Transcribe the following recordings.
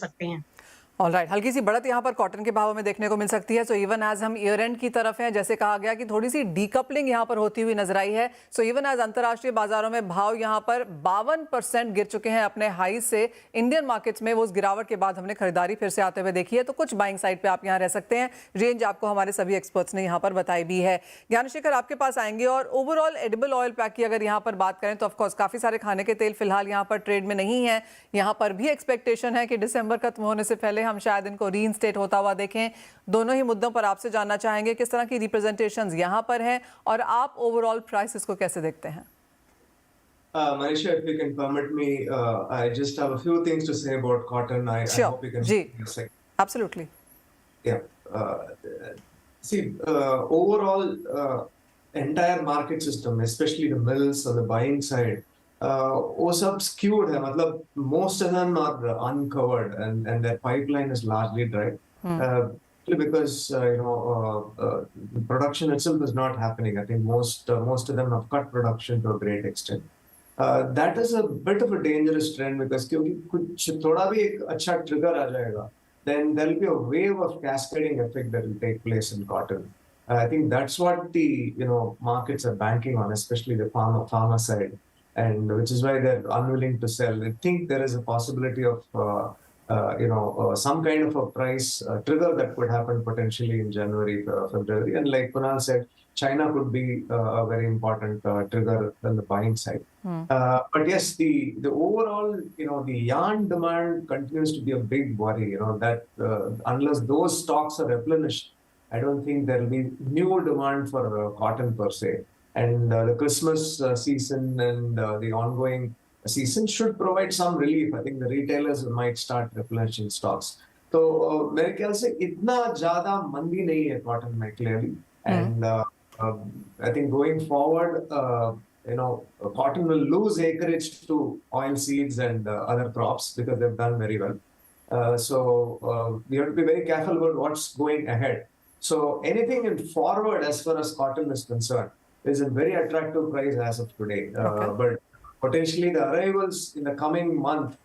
सकते हैं। ऑलराइट, हल्की सी बढ़त यहाँ पर कॉटन के भाव में देखने को मिल सकती है। सो इवन एज हम ईयर एंड की तरफ हैं, जैसे कहा गया कि थोड़ी सी डीकपलिंग यहाँ पर होती हुई नजर आई है। सो इवन एज अंतर्राष्ट्रीय बाजारों में भाव यहाँ पर 52% गिर चुके हैं अपने हाई से। इंडियन मार्केट्स में वो उस गिरावट के बाद हमने खरीदारी फिर से आते हुए देखी है। तो कुछ बाइंग साइड पे आप यहाँ रह सकते हैं। रेंज आपको हमारे सभी एक्सपर्ट्स ने यहाँ पर बताई भी है। ज्ञानशेखर, आपके पास आएंगे और ओवरऑल एडिबल ऑयल पैक की अगर यहाँ पर बात करें तो ऑफकोर्स काफी सारे खाने के तेल फिलहाल यहाँ पर ट्रेड में नहीं है। यहाँ पर भी एक्सपेक्टेशन है कि दिसंबर खत्म होने से पहले हम शायद इनको रीइंस्टेट होता हुआ देखें। दोनों ही मुद्दों पर आपसे जानना चाहेंगे किस तरह की रिप्रेजेंटेशंस यहाँ पर हैं और आप ओवरऑल प्राइसेस को कैसे देखते हैं। Manisha, if you can permit me, I just have a few things to say about cotton. I hope you can ji, give me a second. absolutely. Yeah. See, overall, entire market system, especially the mills or the buying side, वो सब skewed है. मतलब most of them are uncovered and their pipeline is largely dry. Because production itself is not happening. I think most of them have cut production to a great extent. That is a bit of a dangerous trend because क्योंकि कुछ थोड़ा भी एक अच्छा trigger आ जाएगा, then there will be a wave of cascading effect that will take place in cotton. I think that's what the markets are banking on, especially the farmer side, and which is why they're unwilling to sell. I think there is a possibility of some kind of a price trigger that could happen potentially in January, February, and like Kunal said, China could be a very important trigger on the buying side. But yes, the overall, the yarn demand continues to be a big worry. That unless those stocks are replenished, I don't think there will be new demand for cotton per se. And the Christmas season and the ongoing season should provide some relief. I think the retailers might start replenishing stocks. तो मेरे ख्याल से इतना ज्यादा मंदी नहीं है cotton में clearly. And I think going forward, cotton will lose acreage to oil seeds and other crops because they've done very well. So we have to be very careful about what's going ahead. So anything in forward as far as cotton is concerned is a very attractive price as of today. But potentially the arrivals in the coming month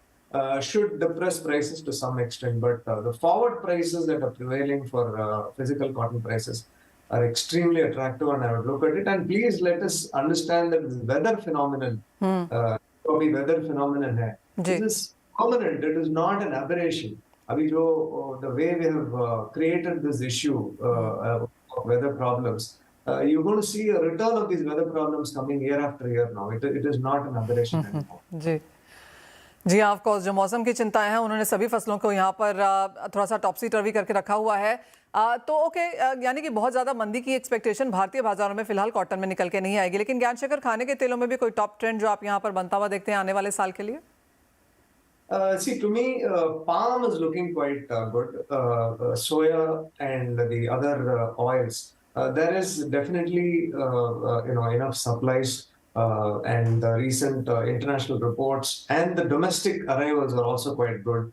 should depress prices to some extent. But the forward prices that are prevailing for physical cotton prices are extremely attractive, and I would look at it. And please let us understand that this weather phenomenon, weather phenomenon है. This is permanent. It is not an aberration. अभी जो the way we have created this issue of weather problems, you're going to see a return of these weather problems coming year after year now. It is not an aberration anymore. जी जी, of course जो मौसम की चिंताएं हैं उन्होंने सभी फसलों को यहाँ पर थोड़ा सा टॉपसी टर्वी करके रखा हुआ है। तो ओके, यानी कि बहुत ज़्यादा मंदी की एक्सपेक्टेशन भारतीय बाजारों में फिलहाल कॉटन में निकल के नहीं आएगी। लेकिन ज्ञानशेखर, खाने के तेलों में भी कोई टॉप ट्रेंड जो आप यहाँ पर बनता हुआ देखते हैं आने वाले साल के लिए? See, to me, palm is looking quite good. Soya and the other oils, there is definitely enough supplies, and the recent international reports and the domestic arrivals are also quite good.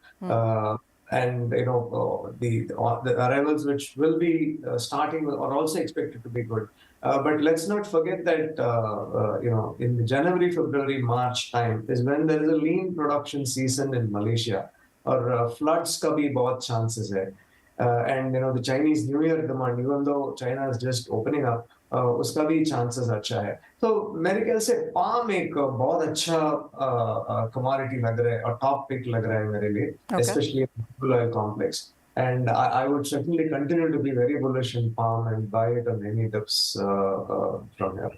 And the arrivals which will be starting are also expected to be good. But let's not forget that in the January, February, March time is when there is a lean production season in Malaysia, or floods का भी बहुत chances है. And the Chinese New Year demand, even though China is just opening up, उसका भी chances अच्छा है. तो मेरे ख्याल से palm एक बहुत अच्छा commodity लग रहा है और top pick लग रहा है मेरे लिए, especially in the oil complex. And I would certainly continue to be very bullish in palm and buy it on any dips from here.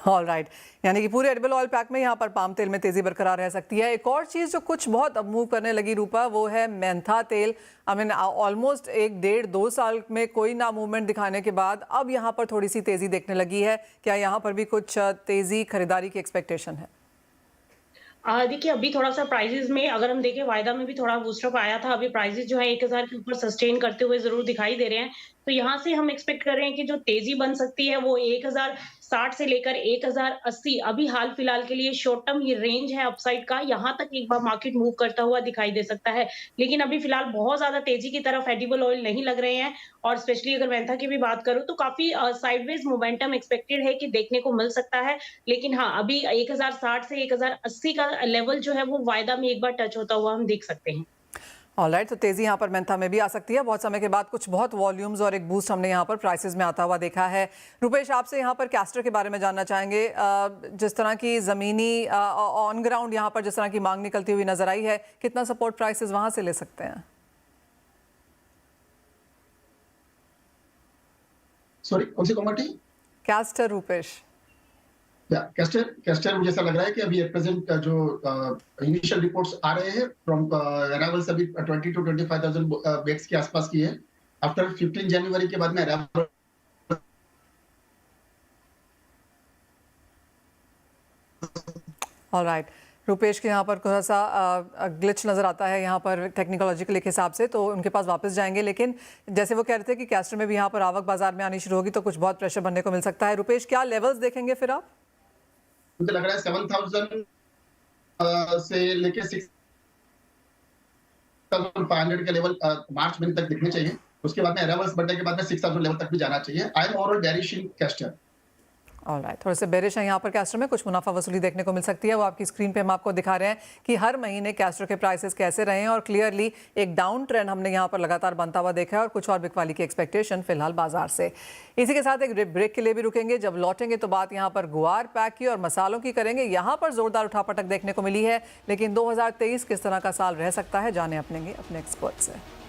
All right, यानी कि पूरे एडिबल ऑयल पैक में यहाँ पर पाम तेल में तेजी बरकरार रह सकती है। एक और चीज़ जो कुछ बहुत अब मूव करने लगी रूपा, वो है मेंथा तेल। आई मीन ऑलमोस्ट 1-1.5-2 साल में कोई ना मूवमेंट दिखाने के बाद अब यहाँ पर थोड़ी सी तेजी देखने लगी है। क्या यहाँ पर भी कुछ तेजी खरीदारी की एक्सपेक्टेशन है? देखिए, अभी थोड़ा-सा प्राइसेज़ में अगर हम देखें, वायदा में भी थोड़ा बूस्टअप आया था। अभी प्राइसेज़ जो है 1000 के ऊपर सस्टेन करते हुए ज़रूर दिखाई दे रहे हैं। तो यहाँ से हम एक्सपेक्ट कर रहे हैं कि जो तेज़ी बन सकती है वो 1060 से लेकर 1080 अभी हाल-फिलहाल के लिए शॉर्ट टर्म ये रेंज है अपसाइड का, यहाँ तक एक बार मार्केट मूव करता हुआ दिखाई दे सकता है। लेकिन अभी फिलहाल बहुत ज़्यादा तेज़ी की तरफ एडिबल ऑयल नहीं लग रहे हैं, और स्पेशली अगर मेंथा की भी बात करूँ तो काफ़ी साइडवेज मोमेंटम एक्सपेक्टेड है कि देखने को मिल सकता है। लेकिन हाँ, अभी 1060 से 1080 का लेवल जो है वो वायदा में एक बार टच होता हुआ हम देख सकते हैं। ऑलराइट, तो तेजी यहाँ पर मेंथा में भी आ सकती है बहुत समय के बाद। कुछ बहुत वॉल्यूम्स और एक बूस्ट हमने यहाँ पर प्राइसेस में आता हुआ देखा है। रुपेश, आपसे यहाँ पर कैस्टर के बारे में जानना चाहेंगे। जिस तरह की ज़मीनी ऑन ग्राउंड यहाँ पर जिस तरह की मांग निकलती हुई नजर आई है, कितना सपोर्ट प्राइसेस वहाँ से ले सकते हैं? सॉरी, कौन सी कमोडिटी? कैस्टर, रुपेश। कैस्टर मुझे ऐसा लग रहा है कि अभी एट प्रेजेंट जो इनिशियल रिपोर्ट्स आ रहे हैं फ्रॉम अराइवल्स अभी 20 to 25,000 बेड्स के आसपास की है। आफ्टर 15 जनवरी के बाद में अराइवल ऑलराइट, रुपेश के यहाँ पर थोड़ा सा ग्लिच नज़र आता है यहाँ पर टेक्नोलॉजिकल के हिसाब से, तो उनके पास वापस जाएंगे। लेकिन जैसे वो कह रहे थे कि कैस्टर में भी यहाँ पर आवक बाजार में आनी शुरू होगी तो कुछ बहुत प्रेशर बनने को मिल सकता है। रुपेश, क्या लेवल्स देखेंगे फिर आप? मुझे लग रहा है 7,000 से लेके 6,500 के लेवल मार्च महीने तक दिखने चाहिए। उसके बाद में अराइवल्स बढ़ने के बाद में 6,000 लेवल तक भी जाना चाहिए। I am overall bearish in castor. Alright, थोड़े से बेरिश है यहाँ पर कैस्टर में। कुछ मुनाफा वसूली देखने को मिल सकती है, वो आपकी स्क्रीन पे हम आपको दिखा रहे हैं कि हर महीने कैस्टर के प्राइसेस कैसे रहे हैं और क्लियरली एक डाउन ट्रेंड हमने यहाँ पर लगातार बनता हुआ देखा है और कुछ और बिकवाली की एक्सपेक्टेशन फिलहाल बाजार से। इसी के साथ एक ब्रेक के लिए भी रुकेंगे। जब लौटेंगे तो बात यहाँ पर गुआर, पैक की और मसालों की करेंगे। यहाँ पर जोरदार उठापटक देखने को मिली है, लेकिन 2023 किस तरह का साल रह सकता है, जाने अपने एक्सपर्ट से।